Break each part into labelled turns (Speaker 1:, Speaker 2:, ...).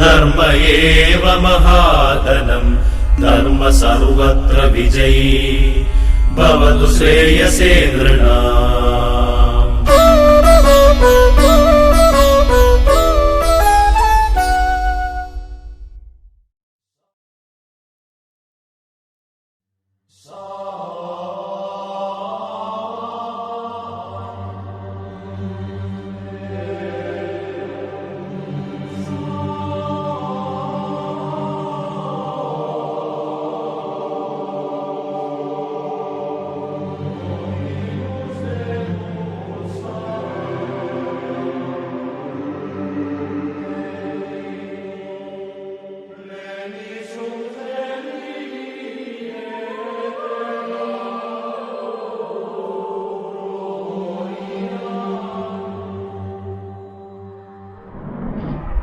Speaker 1: धर्म एव महाधनं धर्म सर्वत्र विजयी भवतु श्रेयसे नृणाम्।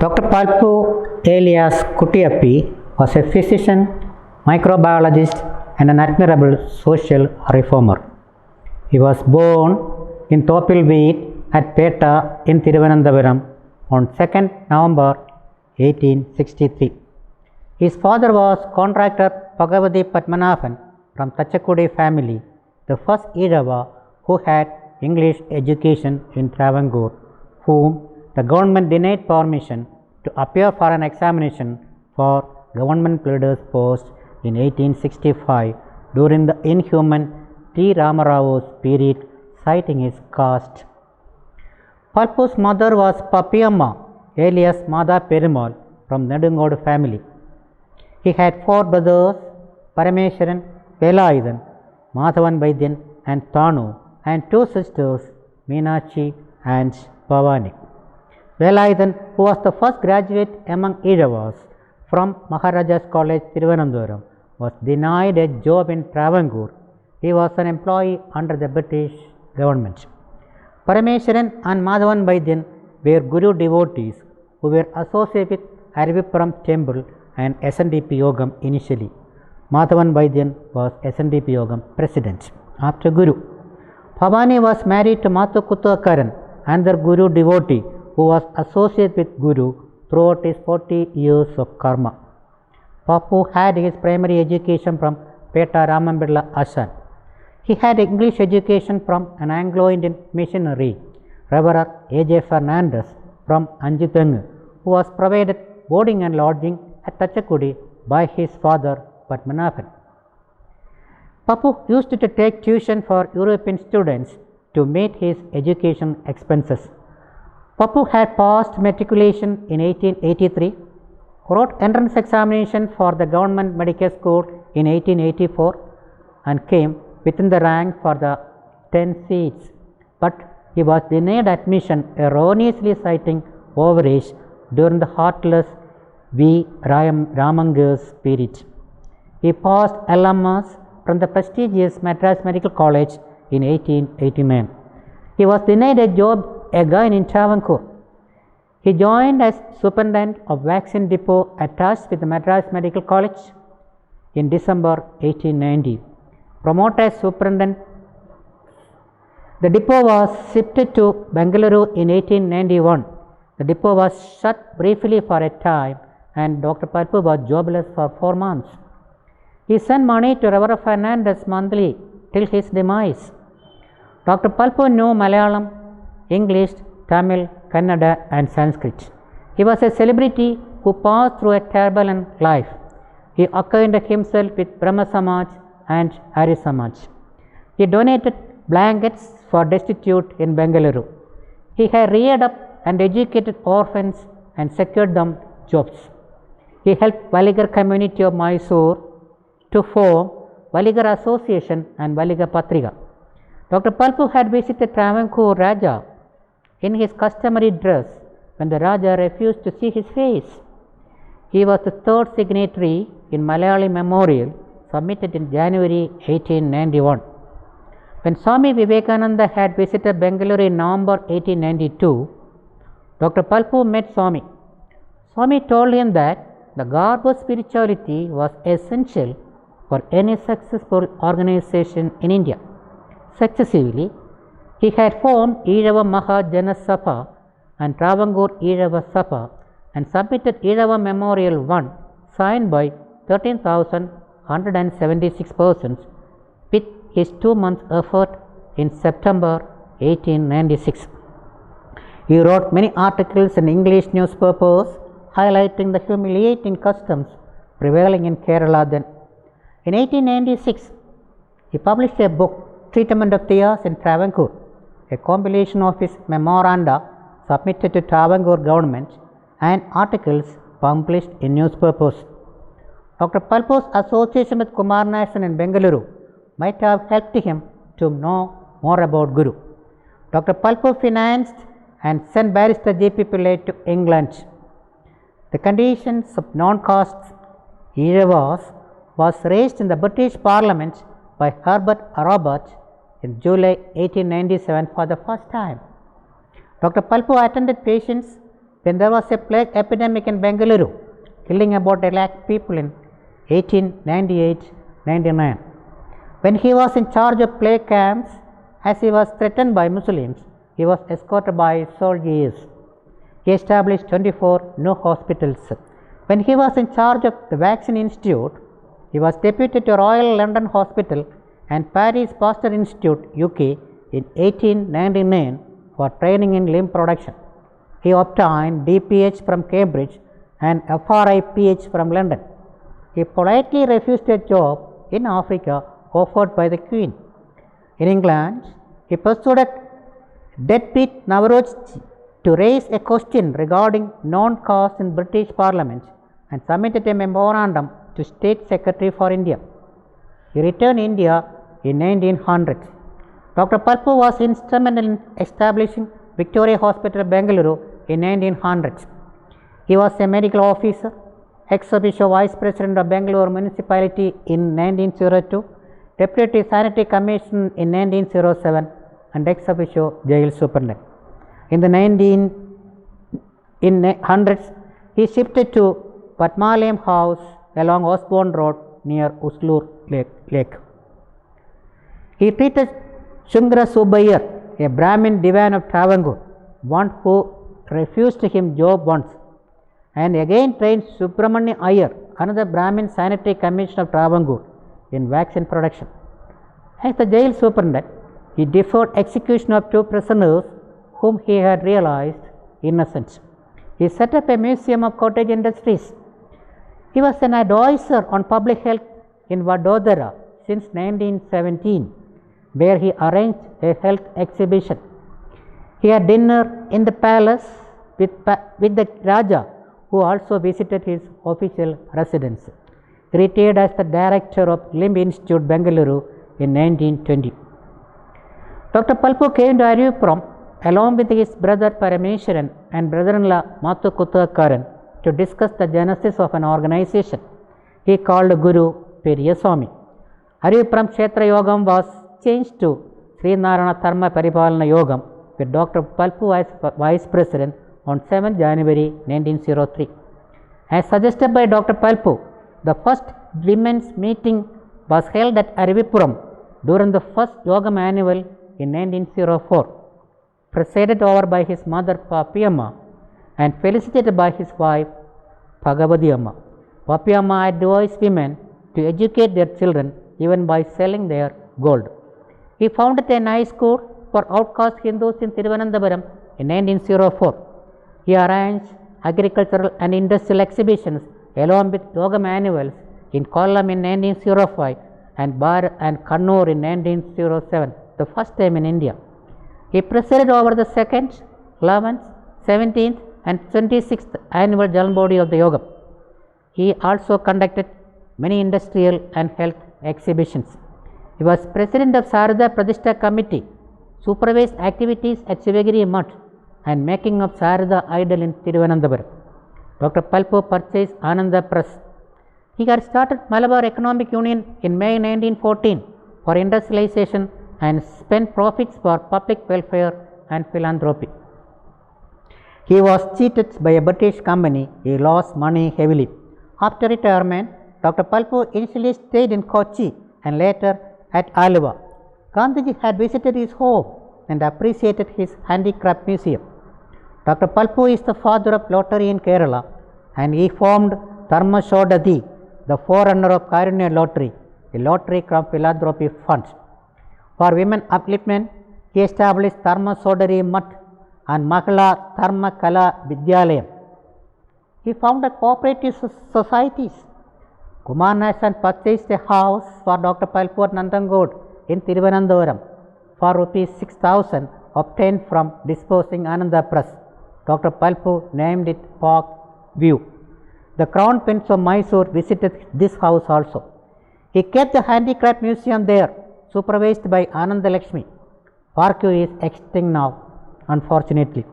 Speaker 2: Dr. Palpu alias Kuttiyappi was a physician, microbiologist and an admirable social reformer. He was born in Thoppilweed at Petta in Thiruvananthapuram on 2nd November 1863. His father was contractor Bhagavathi Padmanabhan from Tachakudi family, the first Ezhava who had English education in Travancore, whom the government denied permission to appear for an examination for government pleader's post in 1865 during the inhuman T. Ramarao's period, citing his caste. Palpu's mother was Pappiyamma alias Mada Perumal from Nedungodu family. He had 4 brothers, Parameswaran, Velayathan, Madhavan Vaidyan and Thanu, and 2 sisters, Meenachi and Bhavani. Velayathan, who was the first graduate among Ezhavas from Maharaja's College, Thiruvananthapuram, was denied a job in Travancore. He was an employee under the British government. Parameswaran and Madhavan Vaidyan were Guru devotees who were associated with Arivipuram temple and SNDP Yogam initially. Madhavan Vaidyan was SNDP Yogam president after Guru. Bhavani was married to Mathu Kuttakaran, another Guru devotee who was associated with Guru throughout his 40 years of karma. Pappu had his primary education from Petta Ramambilla Ashan. He had English education from an Anglo-Indian missionary, Reverend A.J. Fernandez from Anjithangu, who was provided boarding and lodging at Tachakudi by his father Padmanabhan. Pappu used to take tuition for European students to meet his education expenses. Pappu had passed matriculation in 1883, wrote entrance examination for the government medical school in 1884 and came within the rank for the 10 seats, but he was denied admission, erroneously citing overage during the heartless V. Ramanga's period. He passed LMS from the prestigious Madras Medical College in 1889. He was denied a job again in Travancore. He joined as superintendent of vaccine depot attached with the Madras Medical College in December 1890. Promoted as superintendent, the depot was shifted to Bengaluru in 1891. The depot was shut briefly for a time and Dr. Palpu was jobless for 4 months. He sent money to Reverend Fernandez monthly till his demise. Dr. Palpu knew Malayalam, English, Tamil, Kannada and Sanskrit. He was a celebrity who passed through a turbulent life. He acquainted himself with Brahma Samaj and Arya Samaj. He donated blankets for destitute in Bengaluru. He had reared up and educated orphans and secured them jobs. He helped Valigar community of Mysore to form Valigar Association and Valigar Patrika. Dr. Palpu had visited Travancore Raja in his customary dress when the Raja refused to see his face. He was the 3rd signatory in Malayali Memorial submitted in January 1891. When Swami Vivekananda had visited Bengaluru in November 1892, Dr. Palpu met Swami. Swami told him that the Garba spirituality was essential for any successful organization in India. Successively, he had formed Ezhava Mahajana Sabha and Travancore Ezhava Sabha and submitted Ezhava Memorial 1 signed by 13,176 persons with his 2-month effort in September 1896. He wrote many articles in English newspapers highlighting the humiliating customs prevailing in Kerala then. In 1896, he published a book, Treatment of Theirs in Travancore, a compilation of his memoranda submitted to Travancore government and articles published in newspapers. Dr. Palpu's association with Kumaranasan in Bengaluru might have helped him to know more about Guru. Dr. Palpu financed and sent Barrister J. P. Pillai to England. The conditions of non-caste Ezhavas was raised in the British Parliament by Herbert Robert in July 1897 for the first time. Dr. Palpu attended patients when there was a plague epidemic in Bengaluru, killing about 100,000 people in 1898-99. When he was in charge of plague camps, as he was threatened by Muslims, he was escorted by soldiers. He established 24 new hospitals. When he was in charge of the Vaccine Institute, he was deputed to Royal London Hospital and Paris Pasteur Institute, UK in 1899 for training in limb production. He obtained DPH from Cambridge and FRI PH from London. He politely refused a job in Africa offered by the Queen. In England, he persuaded deadbeat Navarozzi to raise a question regarding non-caste in British Parliament and submitted a memorandum to State Secretary for India. He returned India in 1900. Dr. Palpu was instrumental in establishing Victoria Hospital, Bengaluru in 1900. He was a medical officer, ex officio vice president of Bangalore Municipality in 1902, deputy sanitary commission in 1907, and ex officio jail superintendent. In the 1900s, he shifted to Padmalayam House along Osborne Road near Uslur Lake. He treated Shundra Subbayar, a Brahmin Divan of Travancore, one who refused him job once, and again trained Subramanya Iyer, another Brahmin sanitary commissioner of Travancore, in vaccine production. As the jail superintendent, he deferred execution of 2 prisoners whom he had realized innocent. He set up a museum of cottage industries. He was an advisor on public health in Vadodara since 1917, where he arranged a health exhibition. He had dinner in the palace with the Raja, who also visited his official residence. He retired as the director of Limb Institute, Bengaluru in 1920. Dr. Palpu came to Aripuram along with his brother Parameswaran and brother-in-law Mathu Kuthakaran to discuss the genesis of an organization he called Guru Periyaswamy. Aripuram Kshetra Yogam was changed to Sri Narayana Dharma Paripalana Yogam with Dr. Palpu as vice president on 7 January 1903. As suggested by Dr. Palpu, the first women's meeting was held at Aripuram during the first Yogam annual in 1904, presided over by his mother Papiyamma and felicitated by his wife Bhagavati Amma. Papiyamma advised women to educate their children even by selling their gold. He founded a night school for outcast Hindus in Thiruvananthapuram in 1904. He arranged agricultural and industrial exhibitions along with Yogam annuals in Kollam in 1905 and Bar and Kannur in 1907, the first time in India. He presided over the 2nd, 11th, 17th and 26th annual Jalambodi of the Yogam. He also conducted many industrial and health exhibitions. He was president of Sarada Pradishta Committee, supervised activities at Sivagiri Mutt and making of Sarada idol in Thiruvananthapuram. Dr. Palpu purchased Ananda Press. He had started Malabar Economic Union in May 1914 for industrialization and spent profits for public welfare and philanthropy. He was cheated by a British company. He lost money heavily. After retirement, Dr. Palpu initially stayed in Kochi and later at Aluva. Gandhiji had visited his home and appreciated his handicraft museum. Dr. Palpu is the father of lottery in Kerala, and he formed Dharma Shodati, the forerunner of Karunya Lottery, a lottery from philanthropy fund. For women upliftment, he established Dharma Shodari Math and Mahila Dharma Kala Vidyalayam. He founded cooperative societies. Kumar Nashan purchased a house for Dr. Palpu at Nandangod in Thiruvananthapuram for rupees 6,000 obtained from disposing Ananda Press. Dr. Palpu named it Park View. The Crown Prince of Mysore visited this house also. He kept the handicraft museum there, supervised by Ananda Lakshmi. Park View is extinct now, unfortunately.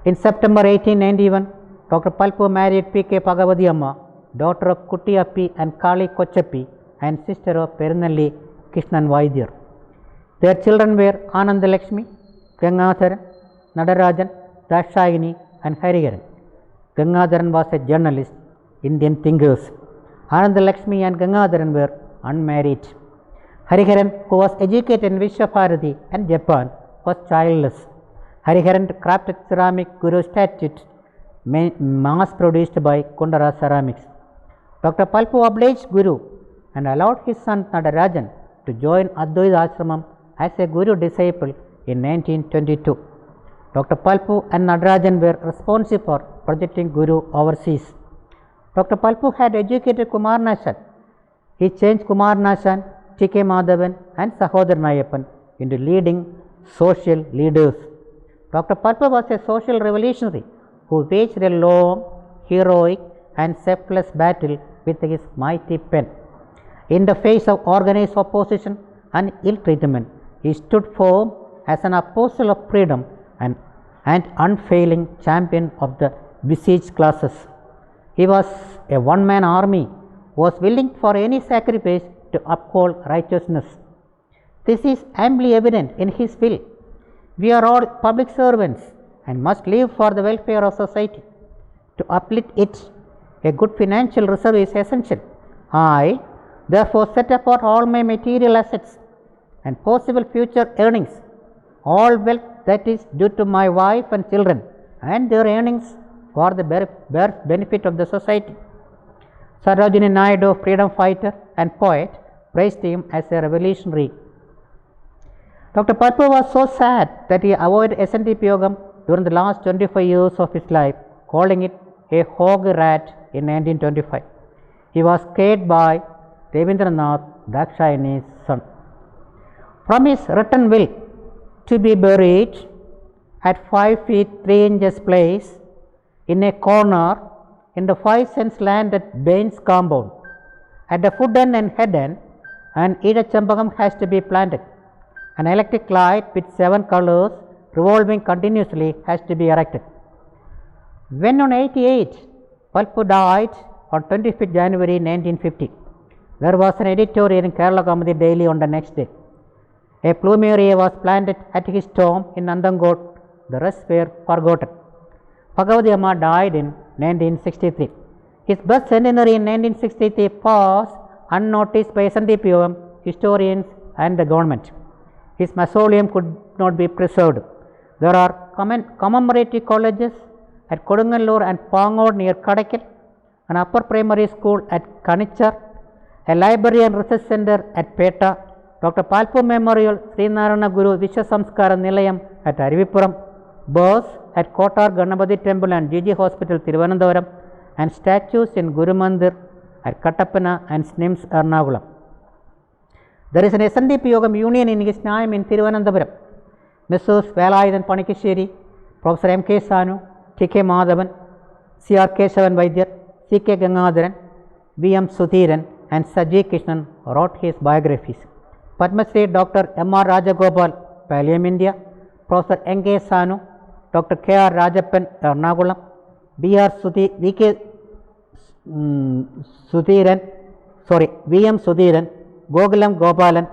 Speaker 2: In September 1891, Dr. Palpu married P.K. Bhagavati Amma, daughter of Kuttiyappi and Kali Kochappi, and sister of Perunalli Krishnan Vaidyar. Their children were Ananda Lakshmi, Gangadharan, Nadarajan, Dashayini, and Hariharan. Gangadharan was a journalist, Indian thinkers. Ananda Lakshmi and Gangadharan were unmarried. Hariharan, who was educated in Vishwabharati and Japan, was childless. Hariharan crafted ceramic Guru statute mass produced by Kundara Ceramics. Dr. Palpu obliged Guru and allowed his son Nadarajan to join Advaita Ashramam as a Guru disciple in 1922. Dr. Palpu and Nadarajan were responsible for projecting Guru overseas. Dr. Palpu had educated Kumar Nashan. He changed Kumar Nashan, T.K. Madhavan and Sahodar Nayappan into leading social leaders. Dr. Palpu was a social revolutionary who waged a long, heroic and selfless battle with his mighty pen. In the face of organized opposition and ill treatment, he stood firm as an apostle of freedom and unfailing champion of the besieged classes. He was a one-man army who was willing for any sacrifice to uphold righteousness. This is amply evident in his will. We are all public servants and must live for the welfare of society. To uplift it, a good financial reserve is essential. I, therefore, set apart all my material assets and possible future earnings, all wealth that is due to my wife and children, and their earnings for the benefit of the society. Sarojini Naidu, freedom fighter and poet, praised him as a revolutionary. Dr. Palpu was so sad that he avoided SNDP Yogam during the last 25 years of his life, calling it a hog rat in 1925. He was scared by Ravindranath, Dakshayani's son. From his written will to be buried at 5 feet 3 inches place in a corner in the 5 cents land at Bain's compound. At the foot end and head end, an Ida Champakam has to be planted. An electric light with 7 colors revolving continuously has to be erected. When on 88, Palpu died on 25th January 1950. There was an editorial in Kerala Comedy Daily on the next day. A plumeria was planted at his tomb in Nandangod. The rest were forgotten. Bhagavati Amma died in 1963. His birth centenary in 1963 passed unnoticed by SNDP, historians and the government. His mausoleum could not be preserved. There are commemorative colleges at Kodungalur and Pangod near Kadakal, an upper primary school at Kanichar, a library and research center at Peta, Dr. Palpu Memorial, Srinarayana Guru Vishwasamskara Nilayam at Arivipuram, births at Kotar Ganapati Temple and GG Hospital Thiruvananthapuram, and statues in Guru Mandir at Kattappana and SNIMS Ernakulam. There is an SNDP Yogam union in his name in Thiruvananthapuram. Messrs. Velayathan Panikasheri, Professor M.K. Sanu, T.K. Madhavan, C.R. Keshavan Vaidyar, C.K. Gangadharan, V.M. Sudhiran and Saji Krishnan wrote his biographies. Padma Shri Dr. M.R. Rajagopal, Pallium India, Professor N.K. Sanu, Dr. K.R. Rajappan, Ernakulam, V.M. Sudhiran, Gokulam Gopalan,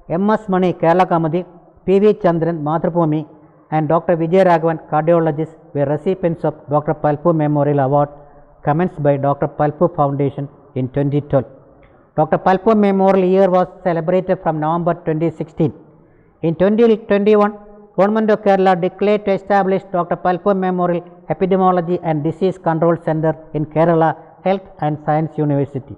Speaker 2: M.S. Mani, Kerala Comedy, P.V. Chandran, Mathrubhumi, and Dr. Vijay Raghavan, cardiologist, were recipients of Dr. Palpu Memorial Award commenced by Dr. Palpu Foundation in 2012. Dr. Palpu Memorial Year was celebrated from November 2016. In 2021, Government of Kerala declared to establish Dr. Palpum Memorial Epidemiology and Disease Control Center in Kerala Health and Science University.